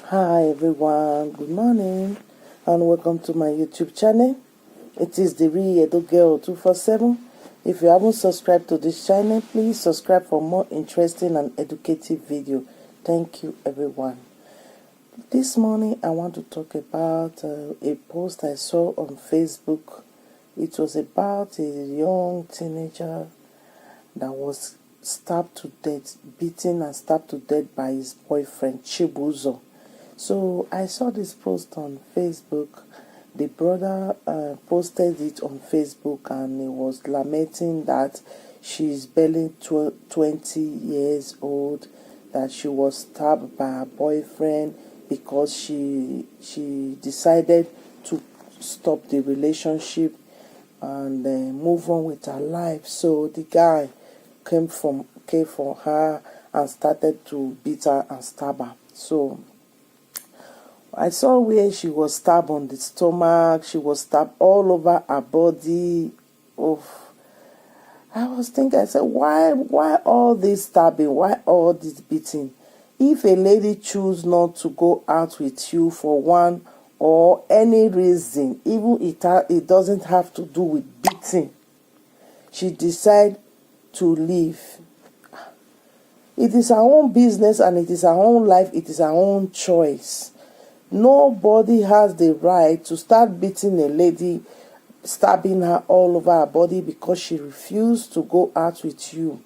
Hi everyone, good morning and welcome to my YouTube channel. It is the OLD Girl 247. If you haven't subscribed to this channel, please subscribe for more interesting and educative video. Thank you everyone. This morning I want to talk about a post I saw on Facebook. It was about a young teenager that was stabbed to death, beaten and stabbed to death by his boyfriend CHIBUZOR. So I saw this post on Facebook. The brother posted it on Facebook and he was lamenting that she's barely 20 years old, that she was stabbed by her boyfriend because she decided to stop the relationship and move on with her life. So the guy came for her and started to beat her and stab her. So I saw where she was stabbed on the stomach, she was stabbed all over her body. I was thinking, I said, why all this stabbing? Why all this beating? If a lady choose not to go out with you for one or any reason, even it doesn't have to do with beating, she decide to leave. It is her own business and it is her own life, it is her own choice. Nobody has the right to start beating a lady, stabbing her all over her body because she refused to go out with you.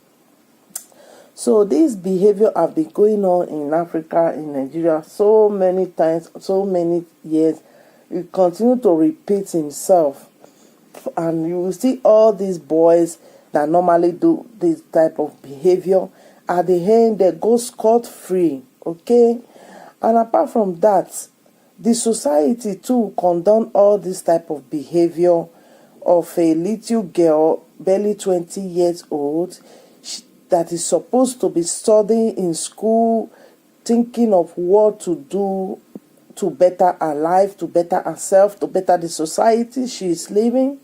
So this behavior have been going on in Africa, in Nigeria, so many times, so many years. It continue to repeat himself. And you will see all these boys that normally do this type of behavior, at the end they go scot-free, okay? And apart from that, the society too condone all this type of behavior of a little girl, barely 20 years old, that is supposed to be studying in school, thinking of what to do to better her life, to better herself, to better the society she is living,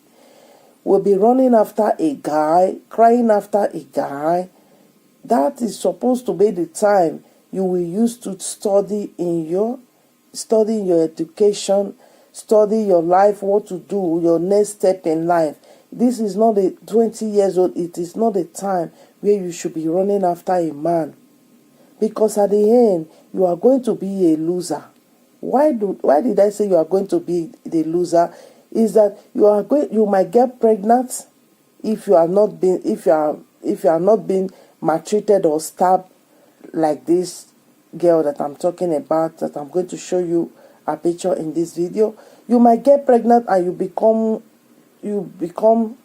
will be running after a guy, crying after a guy. That is supposed to be the time you will use to study your education, study your life, what to do, your next step in life. This is not a 20 years old, it is not a time where you should be running after a man. Because at the end, you are going to be a loser. Why did I say you are going to be the loser? Is that you might get pregnant if you are not being maltreated or stabbed like this girl that I'm talking about, that I'm going to show you a picture in this video. You might get pregnant and you become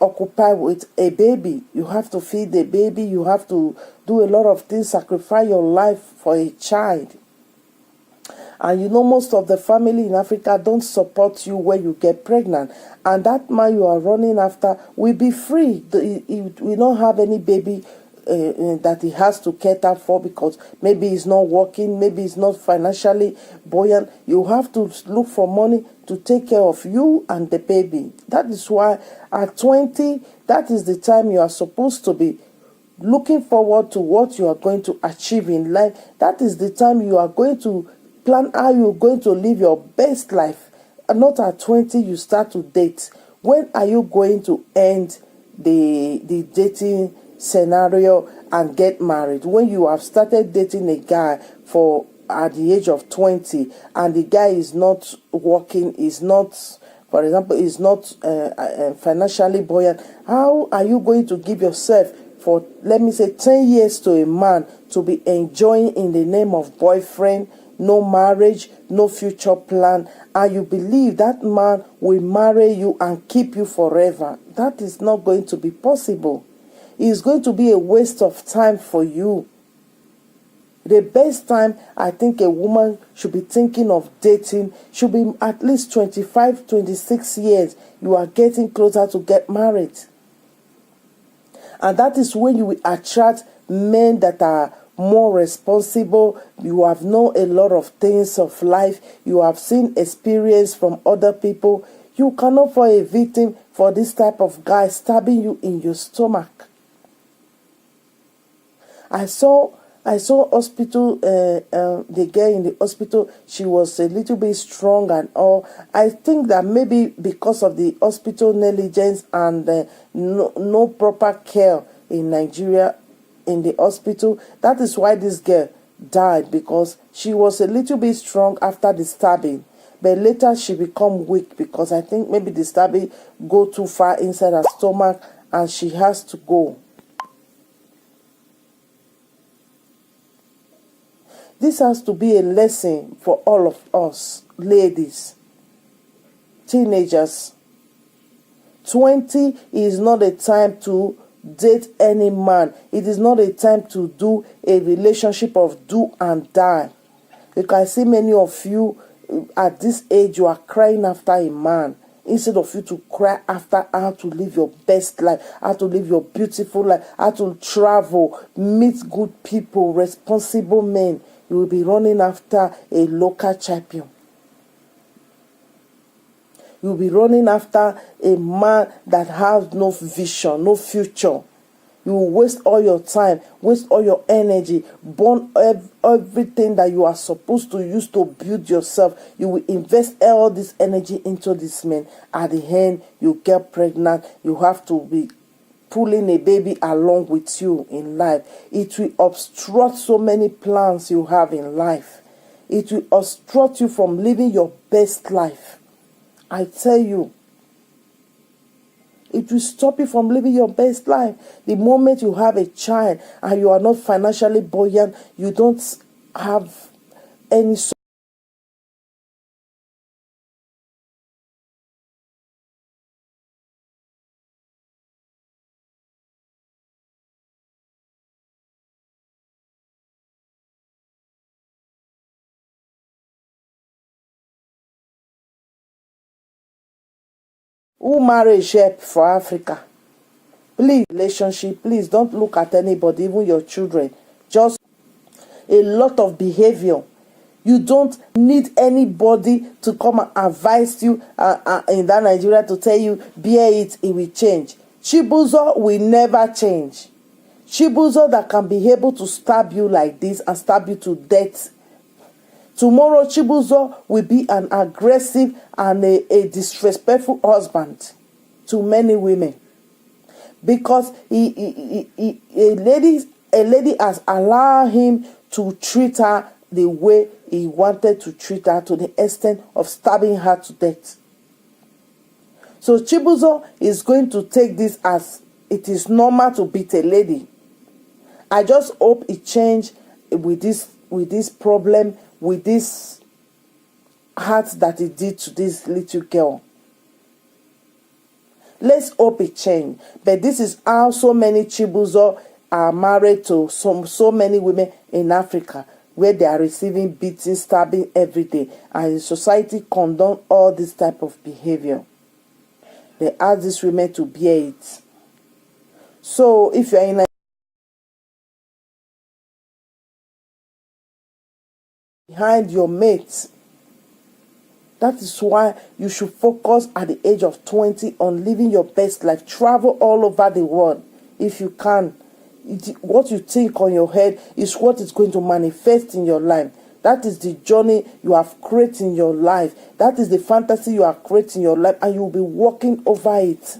occupied with a baby. You have to feed the baby, you have to do a lot of things, sacrifice your life for a child. And you know, most of the family in Africa don't support you when you get pregnant. And that man you are running after will be free. We don't have any baby that he has to cater for because maybe he's not working, maybe he's not financially buoyant. You have to look for money to take care of you and the baby. That is why at 20, that is the time you are supposed to be looking forward to what you are going to achieve in life. That is the time you are going to plan how you're going to live your best life. And not at 20 you start to date. When are you going to end the dating scenario and get married? When you have started dating a guy at the age of 20 and the guy is not working, is not, for example, is not financially buoyant, how are you going to give yourself for, let me say, 10 years to a man to be enjoying in the name of boyfriend, no marriage, no future plan, and you believe that man will marry you and keep you forever? That is not going to be possible. It's going to be a waste of time for you. The best time I think a woman should be thinking of dating should be at least 25, 26 years. You are getting closer to get married. And that is when you will attract men that are more responsible. You have known a lot of things of life. You have seen experience from other people. You cannot fall a victim for this type of guy stabbing you in your stomach. I saw I saw hospital, the girl in the hospital, she was a little bit strong and all. I think that maybe because of the hospital negligence and no proper care in Nigeria in the hospital, that is why this girl died, because she was a little bit strong after the stabbing. But later she become weak because I think maybe the stabbing go too far inside her stomach and she has to go. This has to be a lesson for all of us, ladies, teenagers. 20 is not a time to date any man. It is not a time to do a relationship of do and die. Because I see many of you at this age, you are crying after a man instead of you to cry after how to live your best life, how to live your beautiful life, how to travel, meet good people, responsible men. You will be running after a local champion. You will be running after a man that has no vision, no future. You will waste all your time, waste all your energy, burn everything that you are supposed to use to build yourself. You will invest all this energy into this man. At the end, you get pregnant. You have to be pulling a baby along with you in life. It will obstruct so many plans you have in life. It will obstruct you from living your best life. I tell you, it will stop you from living your best life. The moment you have a child and you are not financially buoyant, you don't have any who marriage help for Africa. Please, relationship, please don't look at anybody, even your children. Just a lot of behavior. You don't need anybody to come and advise you in that Nigeria to tell you, bear it will change. CHIBUZOR will never change. CHIBUZOR that can be able to stab you like this and stab you to death. Tomorrow, CHIBUZOR will be an aggressive and a disrespectful husband to many women. Because a lady has allowed him to treat her the way he wanted to treat her, to the extent of stabbing her to death. So CHIBUZOR is going to take this as it is normal to beat a lady. I just hope it change with this problem, with this heart that it did to this little girl. Let's hope it change. But this is how so many CHIBUZOR are married to so many women in Africa, where they are receiving beating, stabbing every day. And society condone all this type of behavior. They ask these women to bear it. So if you are in a behind your mates, that is why you should focus at the age of 20 on living your best life. Travel all over the world if you can. What you think on your head is what is going to manifest in your life. That is the journey you have created in your life. That is the fantasy you have created in your life, and you will be walking over it.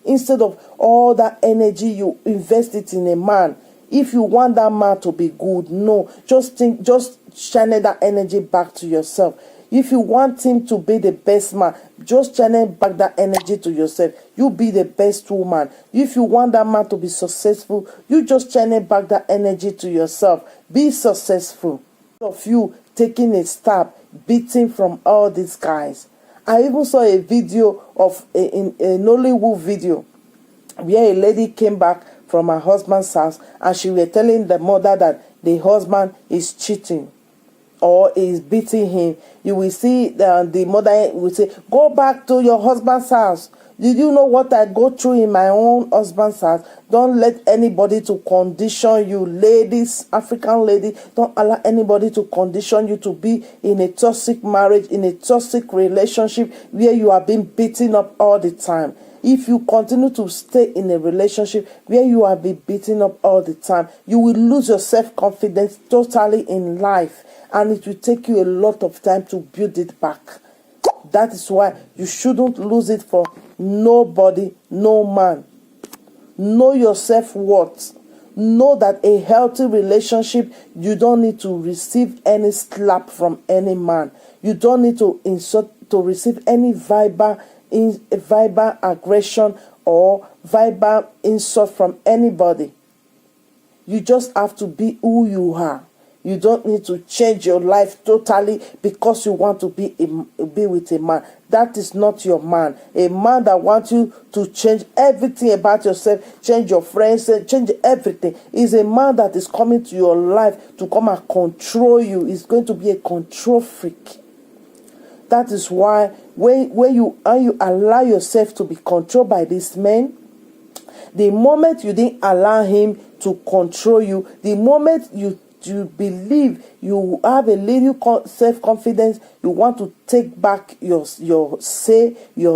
Instead of all that energy you invest it in a man. If you want that man to be good, no. Just channel that energy back to yourself. If you want him to be the best man, just channel back that energy to yourself. You be the best woman. If you want that man to be successful, you just channel back that energy to yourself. Be successful. Of you taking a stab, beating from all these guys. I even saw a video of a Nollywood video where a lady came back from her husband's house and she was telling the mother that the husband is cheating or is beating him. You will see the mother will say, go back to your husband's house. Did you know what I go through in my own husband's house? Don't let anybody to condition you, ladies, African ladies. Don't allow anybody to condition you to be in a toxic marriage, in a toxic relationship where you are being beaten up all the time. If you continue to stay in a relationship where you are being beaten up all the time, you will lose your self-confidence totally in life, and it will take you a lot of time to build it back. That is why you shouldn't lose it for nobody, no man. Know your self-worth. Know that a healthy relationship, you don't need to receive any slap from any man. You don't need to receive any verbal aggression or verbal insult from anybody. You just have to be who you are. You don't need to change your life totally because you want to be with a man. That is not your man. A man that wants you to change everything about yourself, change your friends, change everything, is a man that is coming to your life to come and control you. He's going to be a control freak. That is why when you allow yourself to be controlled by this man, the moment you didn't allow him to control you, the moment you believe you have a little self-confidence, you want to take back your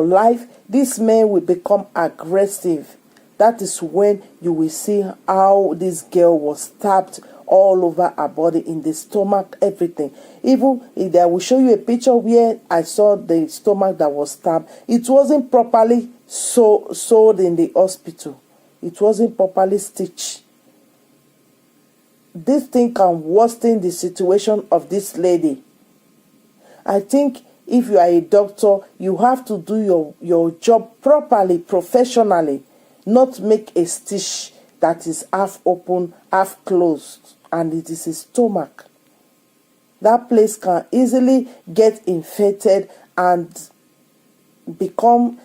life, this man will become aggressive. That is when you will see how this girl was stabbed all over her body, in the stomach, everything. Even if I will show you a picture where I saw the stomach that was stabbed. It wasn't properly sewed in the hospital. It wasn't properly stitched. This thing can worsen the situation of this lady. I think if you are a doctor, you have to do your job properly, professionally, not make a stitch that is half open, half closed, and it is a stomach. That place can easily get infected and become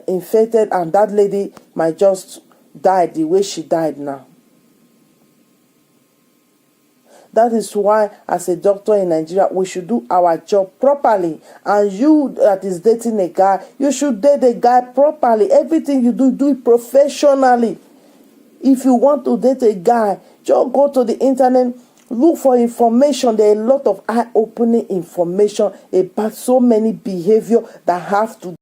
infected, and that lady might just die the way she died now. That is why, as a doctor in Nigeria, we should do our job properly. And you that is dating a guy, you should date a guy properly. Everything you do, do it professionally. If you want to date a guy, just go to the internet, look for information. There are a lot of eye-opening information about so many behavior that have to